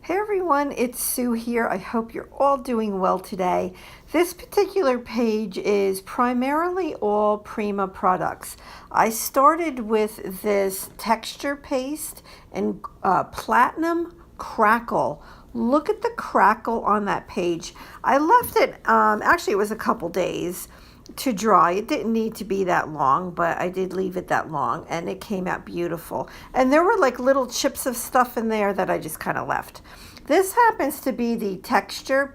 Hey everyone, it's Sue here. I hope you're all doing well today. This particular page is primarily all Prima products. I started with this texture paste and platinum crackle. Look at the crackle on that page. I left it, actually it was a couple days to dry. It didn't need to be that long, but I did leave it that long and it came out beautiful. And there were like little chips of stuff in there that I just kind of left. This happens to be the texture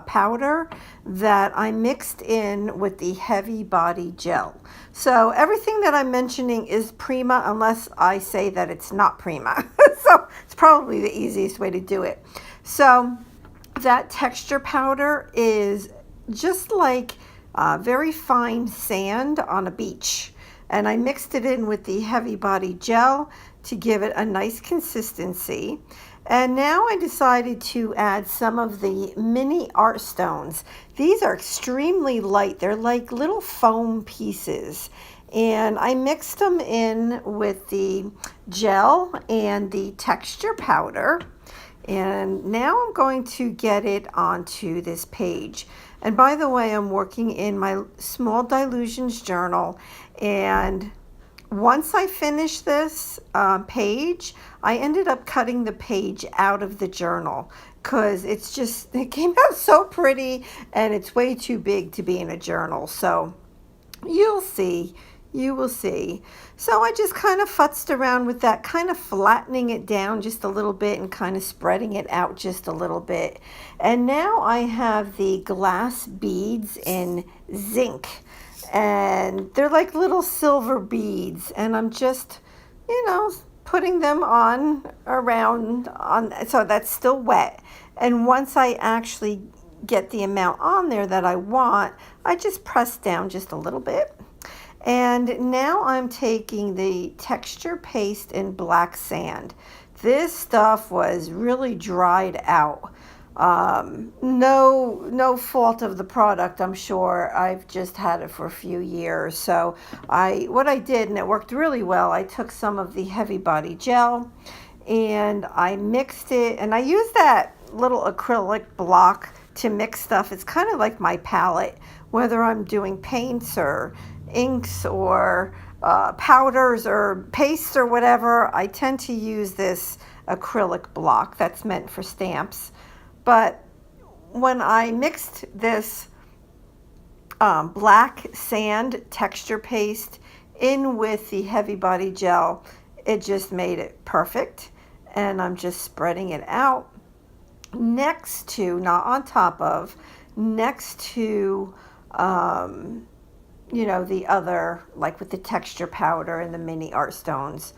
powder that I mixed in with the heavy body gel. So everything that I'm mentioning is Prima unless I say that it's not Prima. So it's probably the easiest way to do it. So that texture powder is just like very fine sand on a beach, and I mixed it in with the heavy body gel to give it a nice consistency. And now I decided to add some of the mini art stones. These are extremely light. They're like little foam pieces, and I mixed them in with the gel and the texture powder. And now I'm going to get it onto this page. And by the way, I'm working in my small dilutions journal, and once I finished this page, I ended up cutting the page out of the journal because it came out so pretty and it's way too big to be in a journal. So you'll see. You will see. So I just kind of futzed around with that, kind of flattening it down just a little bit and kind of spreading it out just a little bit. And now I have the glass beads in zinc. And they're like little silver beads. And I'm just, putting them on around so that's still wet. And once I actually get the amount on there that I want, I just press down just a little bit. And now I'm taking the texture paste in black sand. This stuff was really dried out. No fault of the product, I'm sure. I've just had it for a few years. So what I did, and it worked really well, I took some of the heavy body gel and I mixed it, and I used that little acrylic block to mix stuff. It's kind of like my palette, whether I'm doing paints or inks or powders or pastes or whatever. I tend to use this acrylic block that's meant for stamps. But when I mixed this black sand texture paste in with the heavy body gel, it just made it perfect. And I'm just spreading it out next to, not on top of, next to the other, like with the texture powder and the mini art stones.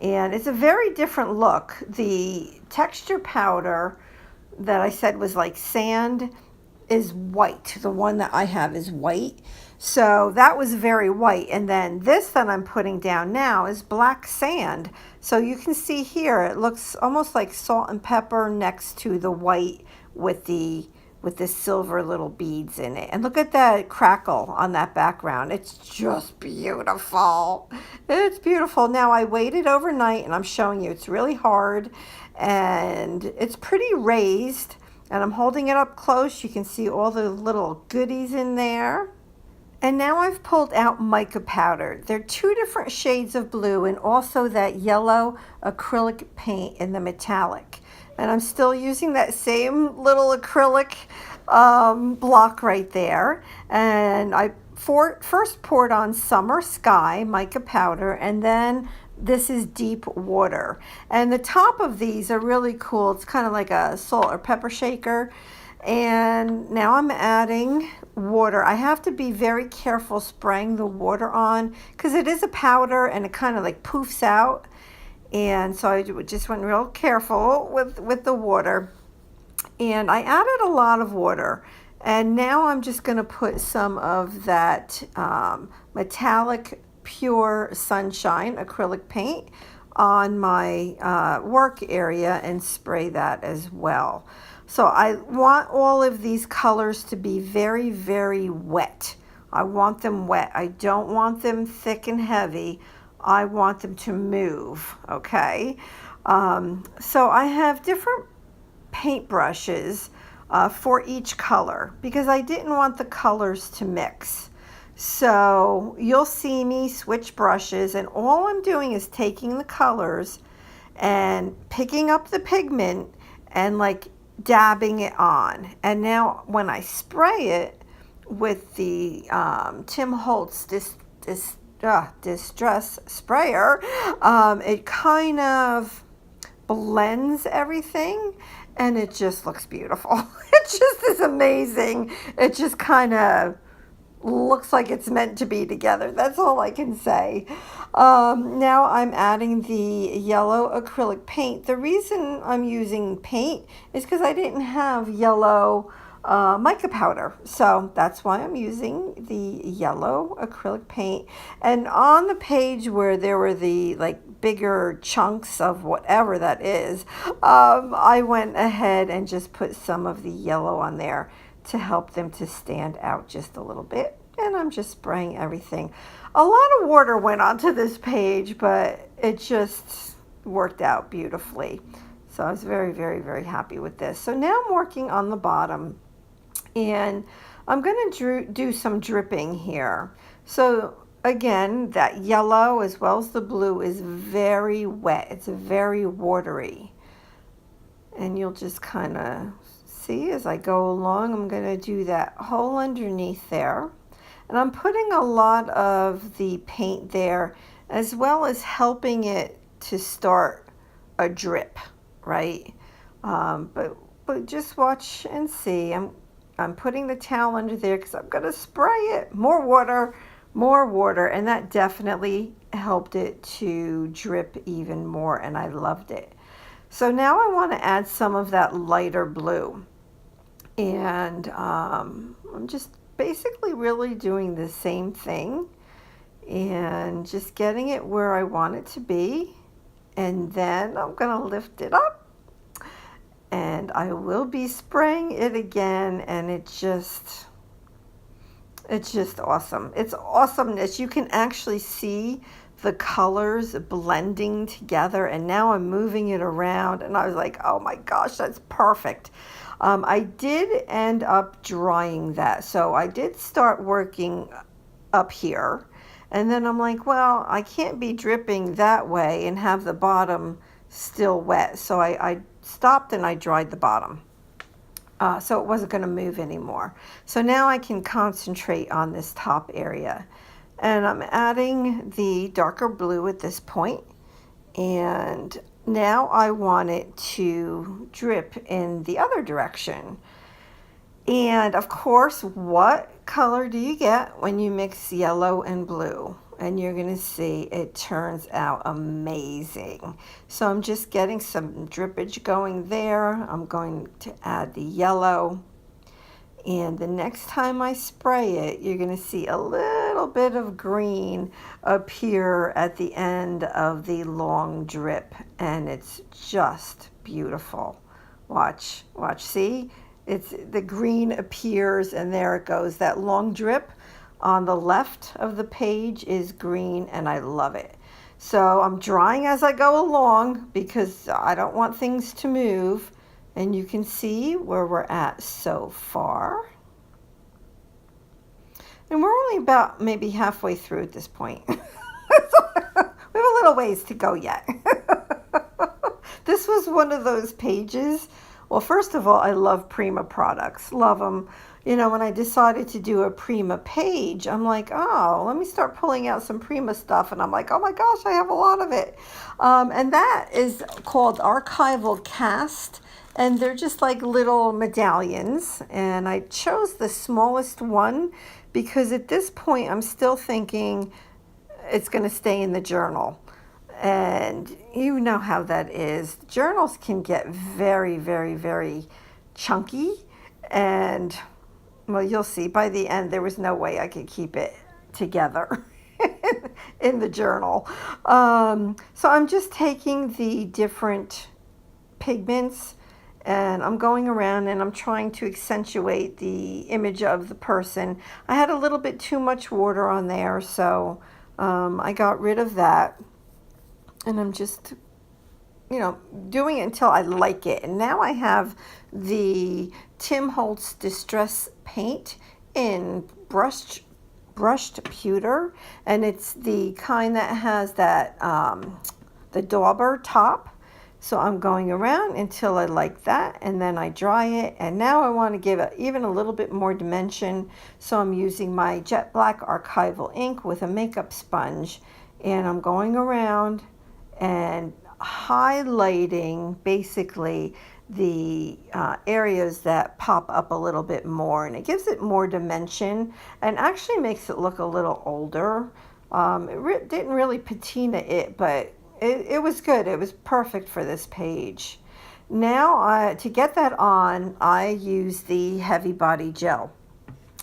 And it's a very different look. The texture powder that I said was like sand is white. The one that I have is white. So that was very white. And then this that I'm putting down now is black sand. So you can see here, it looks almost like salt and pepper next to the white with the silver little beads in it. And look at that crackle on that background. It's just beautiful. It's beautiful. Now I waited overnight, and I'm showing you it's really hard and it's pretty raised, and I'm holding it up close. You can see all the little goodies in there. And now I've pulled out mica powder. They're two different shades of blue and also that yellow acrylic paint in the metallic. And I'm still using that same little acrylic block right there. And I first poured on Summer Sky mica powder, and then this is Deep Water. And the top of these are really cool. It's kind of like a salt or pepper shaker. And now I'm adding water. I have to be very careful spraying the water on because it is a powder and it kind of like poofs out. And so I just went real careful with the water. And I added a lot of water. And now I'm just going to put some of that metallic pure sunshine acrylic paint on my work area and spray that as well. So I want all of these colors to be very, very wet. I want them wet. I don't want them thick and heavy. I want them to move, okay? So I have different paintbrushes for each color because I didn't want the colors to mix. So you'll see me switch brushes, and all I'm doing is taking the colors and picking up the pigment and like dabbing it on. And now when I spray it with the Tim Holtz Distress Sprayer, it kind of blends everything and it just looks beautiful. It just is amazing. It just kind of looks like it's meant to be together. That's all I can say. Now I'm adding the yellow acrylic paint. The reason I'm using paint is because I didn't have yellow mica powder. So that's why I'm using the yellow acrylic paint. And on the page where there were the like bigger chunks of whatever that is, I went ahead and just put some of the yellow on there to help them to stand out just a little bit. And I'm just spraying everything. A lot of water went onto this page, but it just worked out beautifully. So I was very, very, very happy with this. So now I'm working on the bottom, and I'm going to do some dripping here. So again, that yellow as well as the blue is very wet. It's very watery. And you'll just kind of see as I go along, I'm going to do that hole underneath there. And I'm putting a lot of the paint there as well as helping it to start a drip, right? But just watch and see. I'm putting the towel under there because I'm going to spray it. More water, and that definitely helped it to drip even more, and I loved it. So now I want to add some of that lighter blue. And I'm just basically really doing the same thing and just getting it where I want it to be. And then I'm going to lift it up and I will be spraying it again. And it's just awesome. It's awesomeness. You can actually see the colors blending together, and now I'm moving it around and I was like, oh my gosh, that's perfect. I did end up drying that, so I did start working up here, and then I'm like, well, I can't be dripping that way and have the bottom still wet, so I stopped and I dried the bottom. So it wasn't going to move anymore. So now I can concentrate on this top area. And I'm adding the darker blue at this point. And now I want it to drip in the other direction. And of course, what color do you get when you mix yellow and blue? And you're going to see it turns out amazing. So I'm just getting some drippage going there. I'm going to add the yellow. And the next time I spray it, you're going to see a little bit of green appear at the end of the long drip. And it's just beautiful. Watch, see? It's the green appears and there it goes. That long drip on the left of the page is green and I love it. So I'm drying as I go along because I don't want things to move. And you can see where we're at so far. And we're only about maybe halfway through at this point. We have a little ways to go yet. This was one of those pages. Well, first of all, I love Prima products. Love them. You know, when I decided to do a Prima page, I'm like, oh, let me start pulling out some Prima stuff. And I'm like, oh my gosh, I have a lot of it. And that is called Archival Cast. And they're just like little medallions. And I chose the smallest one because at this point I'm still thinking it's going to stay in the journal. And you know how that is. Journals can get very, very, very chunky. And, well, you'll see by the end there was no way I could keep it together in the journal. So I'm just taking the different pigments and I'm going around and I'm trying to accentuate the image of the person. I had a little bit too much water on there, so I got rid of that. And I'm just, doing it until I like it. And now I have the Tim Holtz Distress Paint in brushed pewter, and it's the kind that has that the dauber top. So I'm going around until I like that, and then I dry it, and now I want to give it even a little bit more dimension. So I'm using my jet black archival ink with a makeup sponge, and I'm going around and highlighting basically the areas that pop up a little bit more, and it gives it more dimension and actually makes it look a little older. Didn't really patina it, but it was good. It was perfect for this page. Now, to get that on, I use the Heavy Body Gel.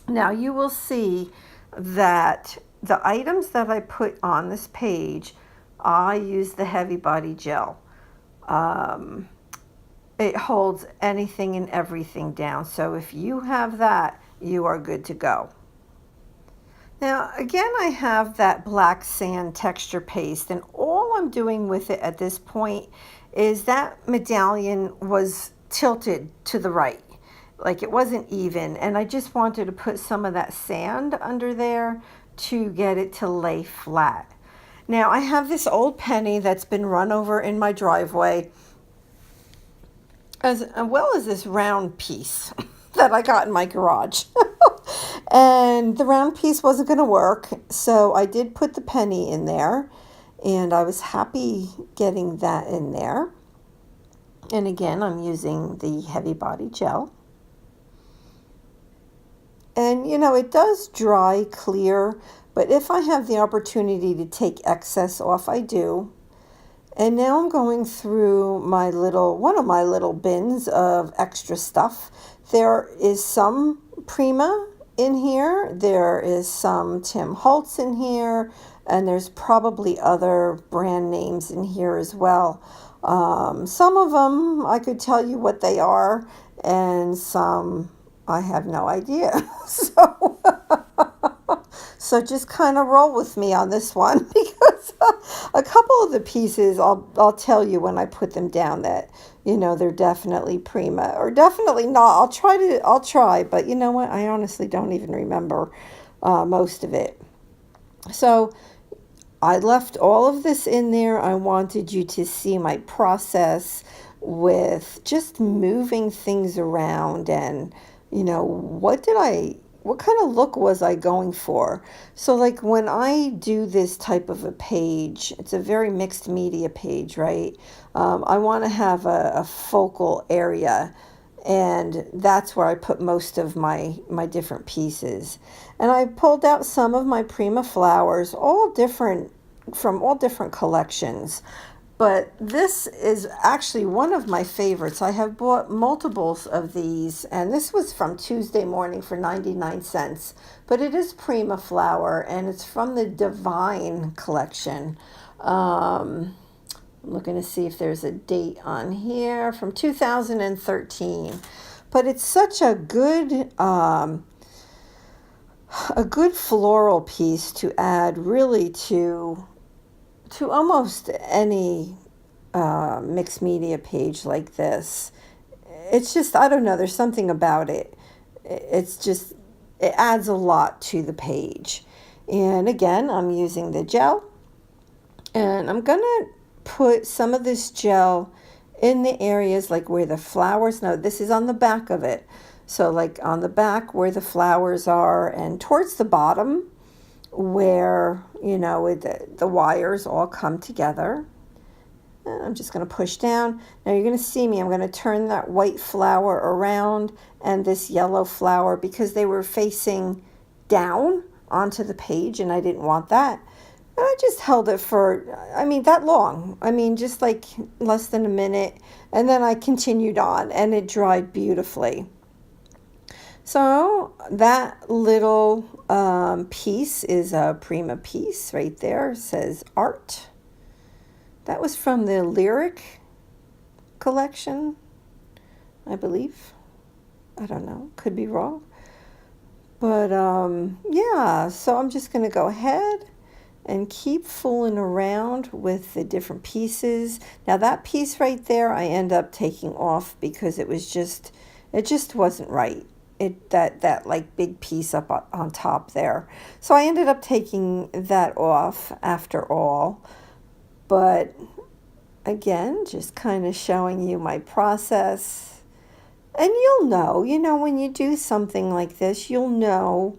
Now you will see that the items that I put on this page, I use the Heavy Body Gel. It holds anything and everything down. So if you have that, you are good to go. Now, again, I have that black sand texture paste, and all I'm doing with it at this point is that medallion was tilted to the right. Like it wasn't even, and I just wanted to put some of that sand under there to get it to lay flat. Now, I have this old penny that's been run over in my driveway, as well as this round piece that I got in my garage. And the round piece wasn't going to work, so I did put the penny in there, and I was happy getting that in there. And again, I'm using the Heavy Body Gel. And it does dry clear, but if I have the opportunity to take excess off, I do. And now I'm going through one of my little bins of extra stuff. There is some Prima in here. There is some Tim Holtz in here, and there's probably other brand names in here as well. Some of them I could tell you what they are, and some I have no idea. So just kind of roll with me on this one, because a couple of the pieces I'll tell you when I put them down that they're definitely Prima, or definitely not. I'll try, but you know what? I honestly don't even remember most of it. So I left all of this in there. I wanted you to see my process with just moving things around, and what kind of look was I going for? So like when I do this type of a page, it's a very mixed media page, right? I want to have a focal area, and that's where I put most of my different pieces. And I pulled out some of my Prima flowers, from all different collections. But this is actually one of my favorites. I have bought multiples of these, and this was from Tuesday Morning for 99 cents. But it is Prima flower, and it's from the Divine collection. I'm looking to see if there's a date on here, from 2013. But it's such a good floral piece to add really to almost any mixed media page like this. It's just, I don't know, there's something about it. It adds a lot to the page. And again, I'm using the gel, and I'm going to put some of this gel in the areas like where the flowers, no, this is on the back of it. So like on the back where the flowers are, and towards the bottom where, the wires all come together. And I'm just going to push down. Now you're going to see me. I'm going to turn that white flower around and this yellow flower, because they were facing down onto the page, and I didn't want that. And I just held it for, that long. Just like less than a minute. And then I continued on, and it dried beautifully. So that little piece is a Prima piece right there. It says art. That was from the Lyric collection, I believe. I don't know. Could be wrong. But yeah, so I'm just going to go ahead and keep fooling around with the different pieces. Now that piece right there, I end up taking off because it just wasn't right. That like big piece up on top there. So I ended up taking that off after all. But again, just kind of showing you my process. And you'll know, when you do something like this, you'll know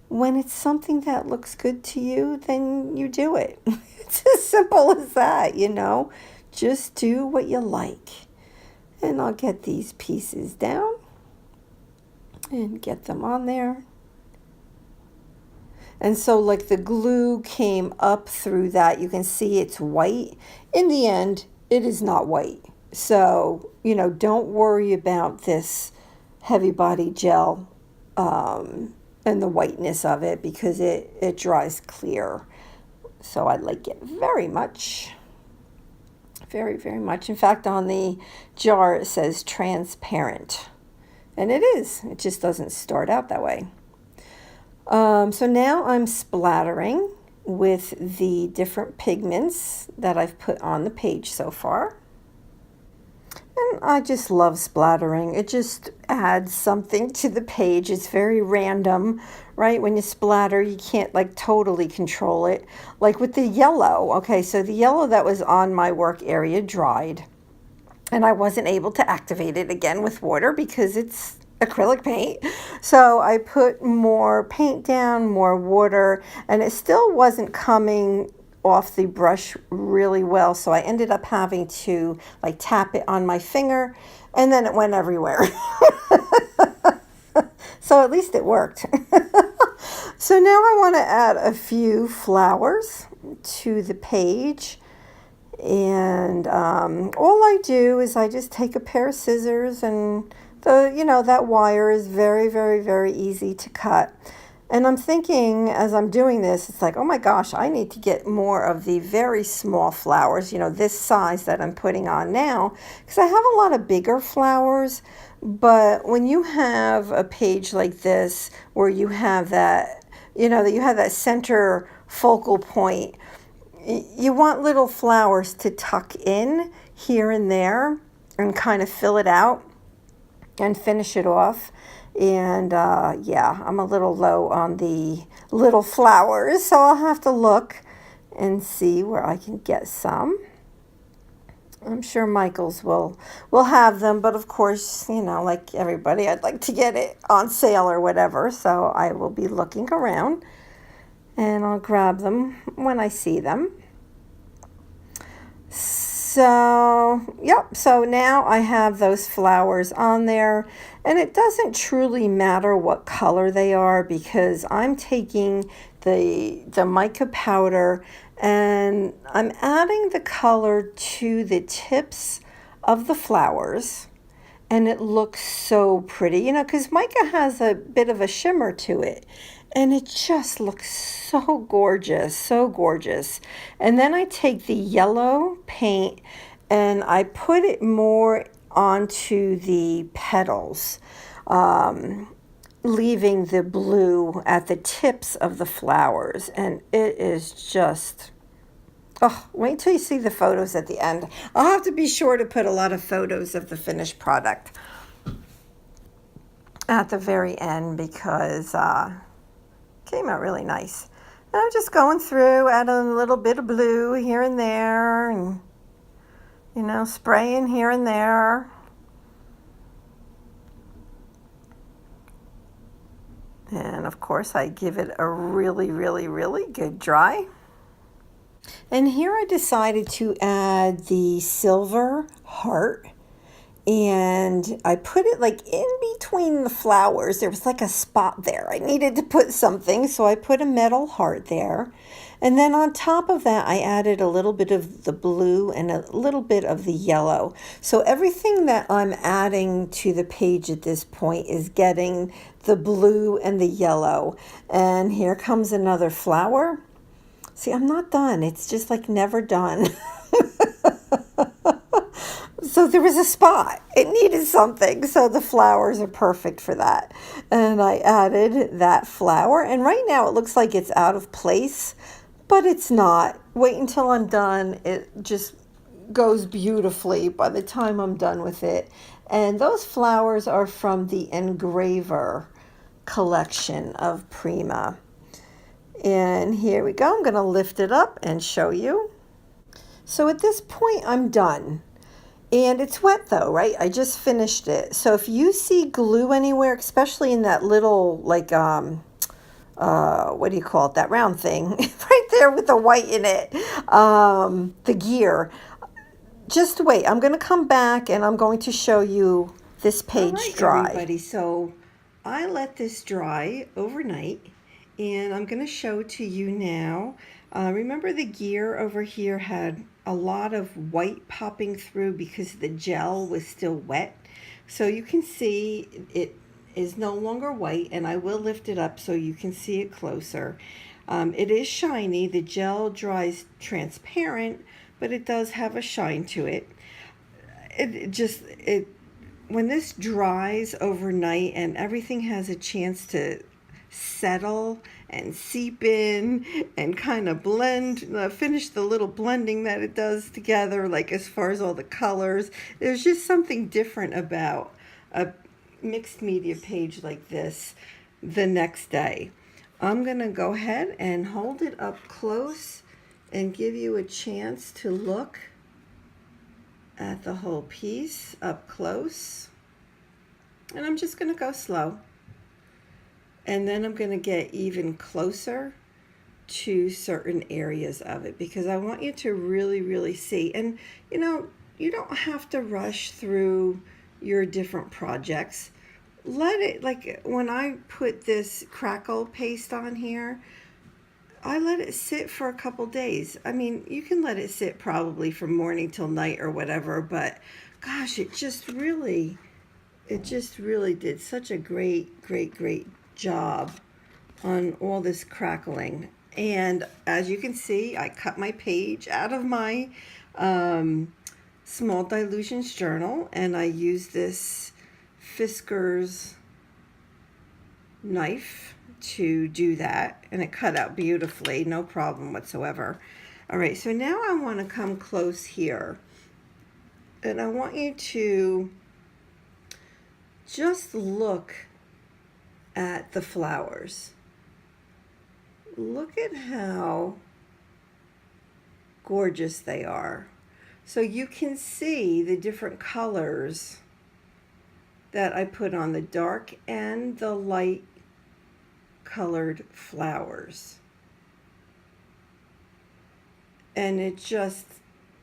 when it's something that looks good to you, then you do it. It's as simple as that, Just do what you like. And I'll get these pieces down and get them on there. And so like the glue came up through that. You can see it's white. In the end, it is not white. So, don't worry about this heavy body gel and the whiteness of it because it dries clear. So I like it very much. Very, very much. In fact, on the jar it says transparent. And it is. It just doesn't start out that way. So now I'm splattering with the different pigments that I've put on the page so far. And I just love splattering. It just adds something to the page. It's very random, right? When you splatter, you can't like totally control it. Like with the yellow. Okay, so the yellow that was on my work area dried. And I wasn't able to activate it again with water because it's acrylic paint. So I put more paint down, more water, and it still wasn't coming off the brush really well, so I ended up having to like tap it on my finger, and then it went everywhere. So at least it worked. So now I want to add a few flowers to the page, and all I do is I just take a pair of scissors, and that wire is very, very, very easy to cut. And I'm thinking as I'm doing this, it's like, oh my gosh, I need to get more of the very small flowers, this size that I'm putting on now, because I have a lot of bigger flowers. But when you have a page like this where you have that, that you have that center focal point, you want little flowers to tuck in here and there and kind of fill it out and finish it off. And I'm a little low on the little flowers, so I'll have to look and see where I can get some. I'm sure Michael's will have them, but of course, like everybody, I'd like to get it on sale or whatever, so I will be looking around and I'll grab them when I see them. So now I have those flowers on there, and it doesn't truly matter what color they are because I'm taking the mica powder and I'm adding the color to the tips of the flowers, and it looks so pretty, because mica has a bit of a shimmer to it. And it just looks so gorgeous, so gorgeous. And then I take the yellow paint and I put it more onto the petals, leaving the blue at the tips of the flowers. And it is just, wait till you see the photos at the end. I'll have to be sure to put a lot of photos of the finished product at the very end because came out really nice. And I'm just going through, adding a little bit of blue here and there, and spraying here and there. And of course I give it a really, really, really good dry. And here I decided to add the silver heart. And I put it like in between the flowers. There was like a spot there. I needed to put something, so I put a metal heart there. And then on top of that, I added a little bit of the blue and a little bit of the yellow. So everything that I'm adding to the page at this point is getting the blue and the yellow. And here comes another flower. See, I'm not done. It's just like never done. So there was a spot. It needed something. So the flowers are perfect for that. And I added that flower. And right now it looks like it's out of place. but it's not. Wait until I'm done. It just goes beautifully by the time I'm done with it. And those flowers are from the Engraver collection of Prima. And here we go. I'm going to lift it up and show you. So at this point, I'm done. And it's wet though, right? I just finished it. So if you see glue anywhere, especially in that little, like, what do you call it? That round thing right there with the white in it, the gear. Just wait. I'm going to come back and I'm going to show you this page dry. Everybody, so I let this dry overnight and I'm going to show to you now. Remember the gear over here had a lot of white popping through because the gel was still wet. So you can see it is no longer white, and I will lift it up so you can see it closer. It is shiny. The gel dries transparent, but it does have a shine to it. When this dries overnight and everything has a chance to settle and seep in and kind of blend, finish the little blending that it does together, like as far as all the colors, there's just something different about a mixed media page like this the next day. I'm going to go ahead and hold it up close and give you a chance to look at the whole piece up close. And I'm just going to go slow. And then I'm going to get even closer to certain areas of it because I want you to really, really see. And, you know, you don't have to rush through your different projects. Let it, like when I put this crackle paste on here, I let it sit for a couple days. I mean, you can let it sit probably from morning till night or whatever, but gosh, it just really did such a great job on all this crackling. And as you can see, I cut my page out of my small dilutions journal, and I used this Fisker's knife to do that, and it cut out beautifully, no problem whatsoever. All right, so now I want to come close here, and I want you to just look at the flowers. Look at how gorgeous they are. So you can see the different colors that I put on the dark and the light colored flowers. And it just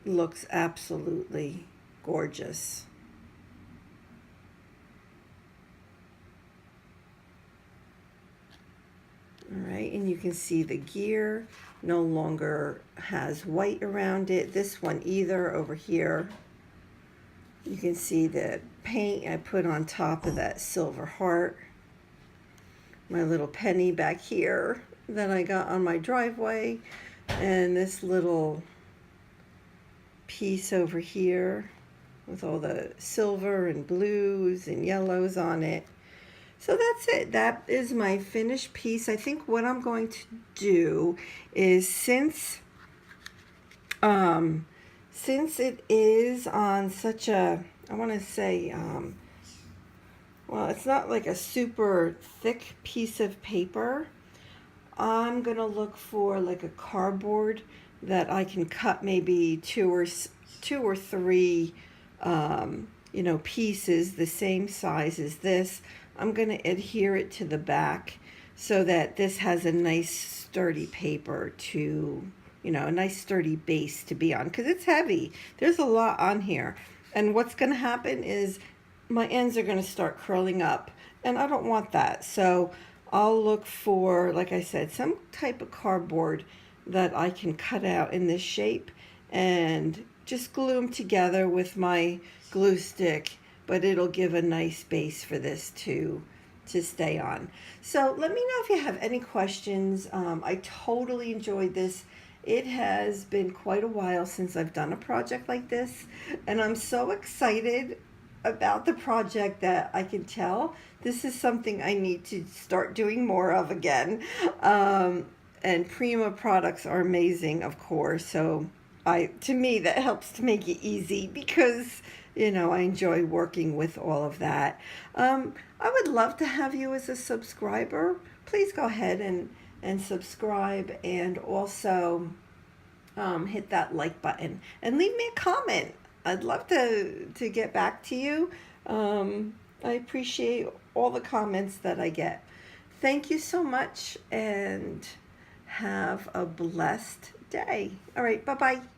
looks absolutely gorgeous. All right, and you can see the gear no longer has white around it. This one either over here. You can see the paint I put on top of that silver heart. My little penny back here that I got on my driveway. And this little piece over here with all the silver and blues and yellows on it. So that's it. That is my finished piece. I think what I'm going to do is since it is on such a, I want to say, well, it's not like a super thick piece of paper. I'm going to look for like a cardboard that I can cut maybe two or three, pieces the same size as this. I'm going to adhere it to the back so that this has a nice sturdy paper to, a nice sturdy base to be on, because it's heavy. There's a lot on here. And what's going to happen is my ends are going to start curling up, and I don't want that. So I'll look for, like I said, some type of cardboard that I can cut out in this shape and just glue them together with my glue stick, but it'll give a nice base for this to stay on. So let me know if you have any questions. I totally enjoyed this. It has been quite a while since I've done a project like this, and I'm so excited about the project that I can tell this is something I need to start doing more of again. And Prima products are amazing, of course. So to me, that helps to make it easy because, I enjoy working with all of that. I would love to have you as a subscriber. Please go ahead and subscribe, and also hit that like button and leave me a comment. I'd love to get back to you. I appreciate all the comments that I get. Thank you so much, and have a blessed day. All right, bye-bye.